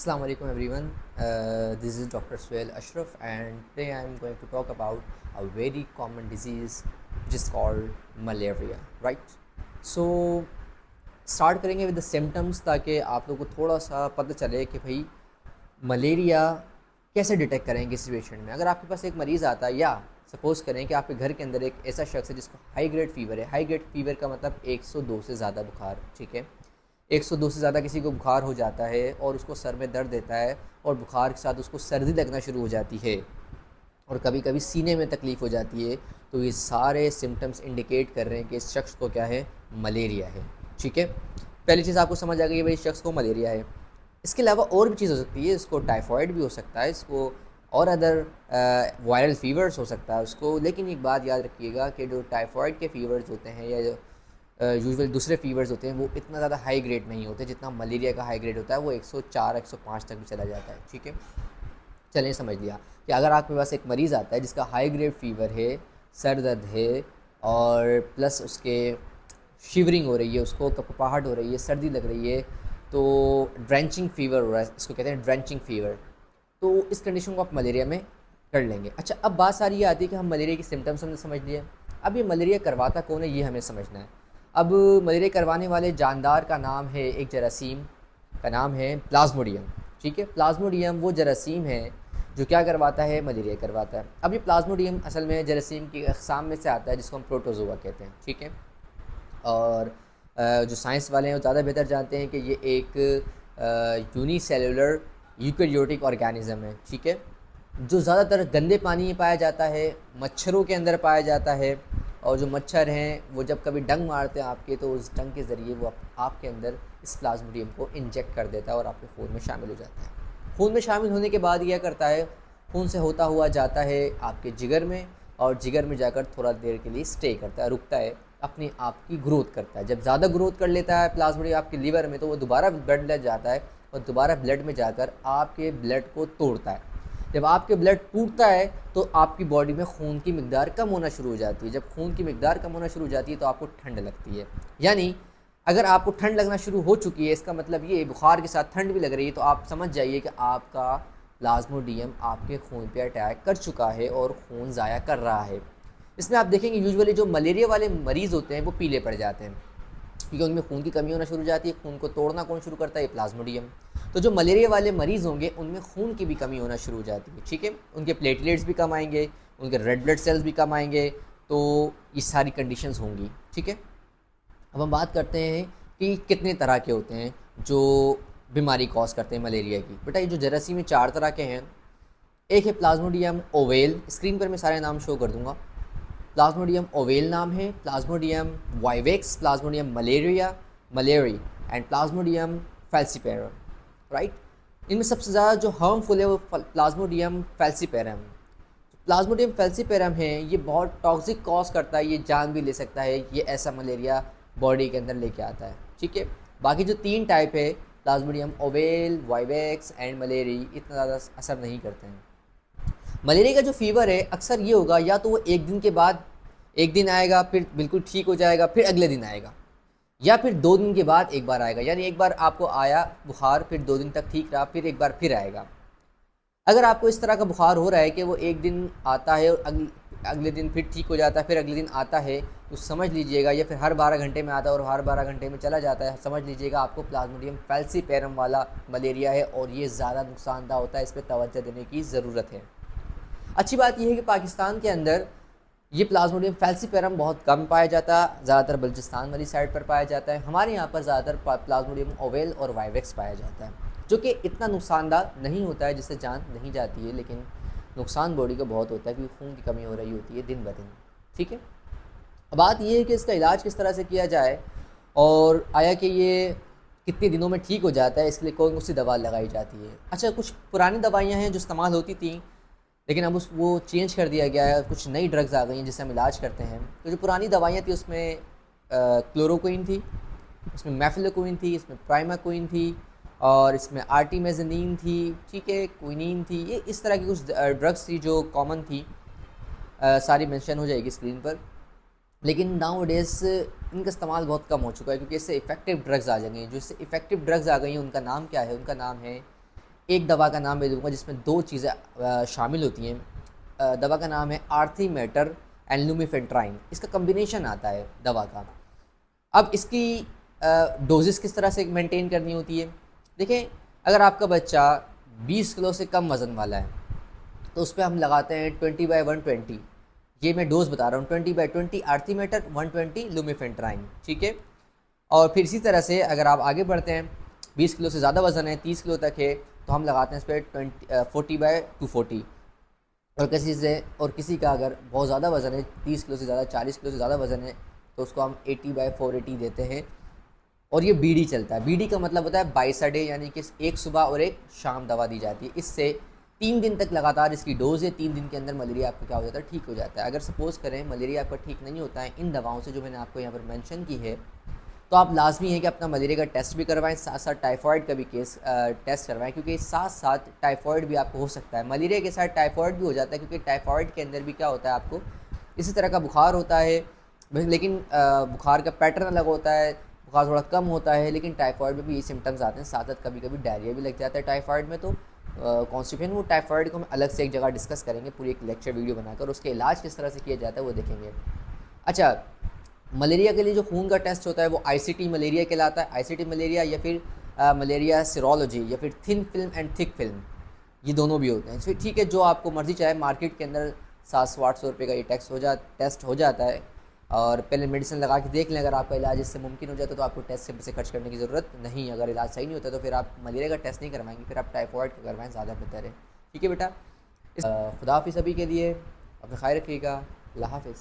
Assalamu alaikum everyone. This is Dr. Suhail Ashraf, and today I am going to talk about a very common disease which is called malaria. Right? So start करेंगे with the symptoms ताकि आप लोगों को थोड़ा सा पता चले कि भाई मलेरिया कैसे डिटेक्ट करें किसी सिचुएशन में। अगर आपके पास एक मरीज़ आता है या सपोज़ करें कि आपके घर के अंदर एक ऐसा शख्स है जिसको हाई ग्रेड फीवर है। हाई ग्रेड फीवर का मतलब 102 से ज़्यादा बुखार, ठीक है। 102 से ज़्यादा किसी को बुखार हो जाता है और उसको सर में दर्द देता है और बुखार के साथ उसको सर्दी लगना शुरू हो जाती है और कभी कभी सीने में तकलीफ़ हो जाती है, तो ये सारे सिम्टम्स इंडिकेट कर रहे हैं कि इस शख्स को क्या है, मलेरिया है। ठीक है, पहली चीज़ आपको समझ आ गई भाई इस शख्स को मलेरिया है। इसके अलावा और भी चीज़ हो सकती है, इसको टाइफाइड भी हो सकता है, इसको और अदर वायरल फीवर्स हो सकता है उसको। लेकिन एक बात याद रखिएगा कि जो टाइफाइड के फीवर्स होते हैं या जो यूजुअल दूसरे फीवर्स होते हैं वो इतना ज़्यादा हाई ग्रेड नहीं होते जितना मलेरिया का हाई ग्रेड होता है। वो 104 105 तक भी चला जाता है। ठीक है, चलिए समझ लिया कि अगर आपके पास एक मरीज़ आता है जिसका हाई ग्रेड फीवर है, सर दर्द है और प्लस उसके शिवरिंग हो रही है, उसको कपकपाहट हो रही है, सर्दी लग रही है, तो ड्रेंचिंग फीवर हो रहा है, इसको कहते हैं ड्रेंचिंग फीवर, तो इस कंडीशन को आप मलेरिया में कर लेंगे। अच्छा, अब बात सारी ये आती है कि हम मलेरिया की सिम्टम्स हमने समझ लिए। अब ये मलेरिया करवाता कौन है ये हमें समझना है। अब मलेरिया करवाने वाले जानदार का नाम है, एक जरासीम का नाम है प्लाज्मोडियम। ठीक है, प्लाज्मोडियम वो जरासीम है जो क्या करवाता है, मलेरिया करवाता है। अब ये प्लाज्मोडियम असल में जरासीम की अक़साम में से आता है जिसको हम प्रोटोजोआ कहते हैं। ठीक है, और जो साइंस वाले हैं वो ज़्यादा बेहतर जानते हैं कि ये एक यूनिसेलुलर यूकैरियोटिक ऑर्गेनिज़म है। ठीक है, जो ज़्यादातर गंदे पानी में पाया जाता है, मच्छरों के अंदर पाया जाता है, और जो मच्छर हैं वो जब कभी डंग मारते हैं आपके, तो उस डंग के ज़रिए वो आपके अंदर इस प्लाज्मोडियम को इंजेक्ट कर देता है और आपके खून में शामिल हो जाता है। खून में शामिल होने के बाद क्या करता है, खून से होता हुआ जाता है आपके जिगर में, और जिगर में जाकर थोड़ा देर के लिए स्टे करता है, रुकता है, अपने आप की ग्रोथ करता है। जब ज़्यादा ग्रोथ कर लेता है प्लाज्मोडियम आपके लीवर में, तो वो दोबारा ब्लड ले जाता है और दोबारा ब्लड में जाकर आपके ब्लड को तोड़ता है। जब आपके ब्लड टूटता है तो आपकी बॉडी में खून की मिकदार कम होना शुरू हो जाती है। जब खून की मिकदार कम होना शुरू हो जाती है तो आपको ठंड लगती है। यानी अगर आपको ठंड लगना शुरू हो चुकी है, इसका मतलब ये बुखार के साथ ठंड भी लग रही है, तो आप समझ जाइए कि आपका प्लाज्मोडियम आपके खून पे अटैक कर चुका है और खून ज़ाया कर रहा है। इसमें आप देखेंगे यूजुअली जो मलेरिया वाले मरीज़ होते हैं वो पीले पड़ जाते हैं क्योंकि उनमें खून की कमी होना शुरू हो जाती है। खून को तोड़ना कौन शुरू करता है, ये प्लाज्मोडियम। तो जो मलेरिया वाले मरीज़ होंगे उनमें खून की भी कमी होना शुरू हो जाती है। ठीक है, उनके प्लेटलेट्स भी कम आएंगे, उनके रेड ब्लड सेल्स भी कम आएंगे, तो ये सारी कंडीशंस होंगी। ठीक है, अब हम बात करते हैं कि कितने तरह के होते हैं जो बीमारी कॉज करते हैं मलेरिया की। बेटा ये जो जरासीम में 4 तरह के हैं। एक है प्लाज्मोडियम ओवेल, स्क्रीन पर मैं सारे नाम शो कर दूंगा। प्लाज्मोडियम ओवेल नाम है, Plasmodium vivax, Plasmodium malariae and Plasmodium falciparum. Right, इनमें सबसे ज़्यादा जो हार्मफुल है वो प्लाज्मोडियम फैल्सिपेरम। प्लाज्मोडियम फैल्सिपेरम है, ये बहुत टॉक्सिक कॉज करता है, ये जान भी ले सकता है, ये ऐसा मलेरिया बॉडी के अंदर लेके आता है। ठीक है, बाकी जो 3 टाइप है Plasmodium oval, vivax and malariae, इतना ज़्यादा असर नहीं करते हैं। मलेरिया का जो फीवर है अक्सर ये होगा, या तो वो एक दिन के बाद, एक दिन आएगा फिर बिल्कुल ठीक हो जाएगा, फिर अगले दिन आएगा, या फिर 2 दिन के बाद एक बार आएगा। यानी एक बार आपको आया बुखार, फिर 2 दिन तक ठीक रहा, फिर एक बार फिर आएगा। अगर आपको इस तरह का बुखार हो रहा है कि वो एक दिन आता है और अगले दिन फिर ठीक हो जाता है, फिर अगले दिन आता है, तो समझ लीजिएगा, या फिर हर 12 घंटे में आता है और हर 12 घंटे में चला जाता है, समझ लीजिएगा आपको प्लाज्मोडियम फैल्सिपेरम वाला मलेरिया है और ये ज़्यादा नुकसानदा होता है, इस पर तवज्जो देने की ज़रूरत है। अच्छी बात यह है कि पाकिस्तान के अंदर ये प्लाज्मोडियम फैल्सिपेरम बहुत कम पाया जाता है, ज़्यादातर बलूचिस्तान वाली साइड पर पाया जाता है। हमारे यहाँ पर ज़्यादातर प्लाज्मोडियम ओवेल और वाइवेक्स पाया जाता है, जो कि इतना नुकसानदार नहीं होता है, जिससे जान नहीं जाती है, लेकिन नुकसान बॉडी का बहुत होता है क्योंकि खून की कमी हो रही होती है दिन ब दिन। ठीक है, अब बात यह है कि इसका इलाज किस तरह से किया जाए और आया कि ये कितने दिनों में ठीक हो जाता है, इसके लिए कौन सी दवा लगाई जाती है। अच्छा, कुछ पुरानी दवाइयाँ हैं जो इस्तेमाल होती थी, लेकिन अब वो चेंज कर दिया गया है, कुछ नई ड्रग्स आ गई हैं जिससे हम इलाज करते हैं। तो जो पुरानी दवाइयाँ थी उसमें क्लोरोक्विन थी, इसमें मेफिलोक्विन थी, इसमें प्राइमाक्विन थी, और इसमें आर्टीमेजनीन थी। ठीक है, क्विनीन थी, ये इस तरह की कुछ ड्रग्स थी जो कॉमन थी। सारी मेंशन हो जाएगी स्क्रीन पर। लेकिन नाउ डेज इनका इस्तेमाल बहुत कम हो चुका है क्योंकि इससे इफ़ेक्टिव ड्रग्स आ जाएंगे। जो इससे इफ़ेक्टिव ड्रग्स आ गई हैं उनका नाम क्या है, उनका नाम है एक दवा का नाम मैं दूंगा जिसमें दो चीज़ें शामिल होती हैं। दवा का नाम है आर्थिमेटर एंड लुमिफेंट्राइन, इसका कम्बिनेशन आता है दवा का। अब इसकी डोजेस किस तरह से मेंटेन करनी होती है। देखिए, अगर आपका बच्चा 20 किलो से कम वज़न वाला है तो उस पर हम लगाते हैं 20/120। ये मैं डोज बता रहा हूँ, 20/20 आर्थिमेटर, 120 लुमिफेंट्राइन, ठीक है। और फिर इसी तरह से अगर आप आगे बढ़ते हैं, 20 किलो से ज़्यादा वज़न है, 30 किलो तक है, तो हम लगाते हैं इस पर 40/240। और किसी का अगर बहुत ज़्यादा वज़न है, 30 किलो से ज़्यादा, 40 किलो से ज़्यादा वज़न है, तो उसको हम 80/480 देते हैं। और ये बीडी चलता है। बीडी का मतलब होता है बाइस अ डे, यानी कि एक सुबह और एक शाम दवा दी जाती है। इससे 3 दिन तक लगातार इसकी डोज है, 3 दिन के अंदर मलेरिया आपका क्या हो जाता है, ठीक हो जाता है। अगर सपोज़ करें मलेरिया आपका ठीक नहीं होता है इन दवाओं से जो मैंने आपको यहाँ पर मेंशन की है, तो आप लाजमी है कि अपना मलेरिया का टेस्ट भी करवाएं, साथ साथ टाइफाइड का भी टेस्ट करवाएं, क्योंकि साथ साथ टाइफाइड भी आपको हो सकता है। मलेरिया के साथ टाइफाइड भी हो जाता है, क्योंकि टाइफाइड के अंदर भी क्या होता है, आपको इसी तरह का बुखार होता है, लेकिन बुखार का पैटर्न अलग होता है, बुखार थोड़ा कम होता है, लेकिन टाइफाइड में भी ये सिम्टम्स आते हैं। साथ साथ कभी कभी डायरिया भी लग जाता है टाइफाइड में। तो कॉन्स्टिपेशन, वो टाइफाइड को हम अलग से एक जगह डिस्कस करेंगे, पूरी एक लेक्चर वीडियो बनाकर उसके इलाज किस तरह से किया जाता है वो देखेंगे। अच्छा, मलेरिया के लिए जो खून का टेस्ट होता है वो आईसीटी मलेरिया कहलाता है। आईसीटी मलेरिया या फिर मलेरिया सीरोलॉजी या फिर thin film and thick film, ये दोनों भी होते हैं। फिर ठीक है, जो आपको मर्ज़ी चाहे, मार्केट के अंदर 700-800 रुपये का ये टेस्ट हो जाता है। और पहले मेडिसिन लगा के देख लें, अगर आपका इलाज इससे मुमकिन हो जाता है तो आपको टेस्ट से पैसे खर्च करने की ज़रूरत नहीं है। अगर इलाज सही नहीं होता तो फिर आप मलेरिया का टेस्ट नहीं करवाएंगे, फिर आप टाइफाइड का करवाएं, ज़्यादा बेहतर है। ठीक है बेटा, खुदा हाफिज़। सभी के लिए अपना ख्याल रखिएगा। अल्लाह हाफिज़।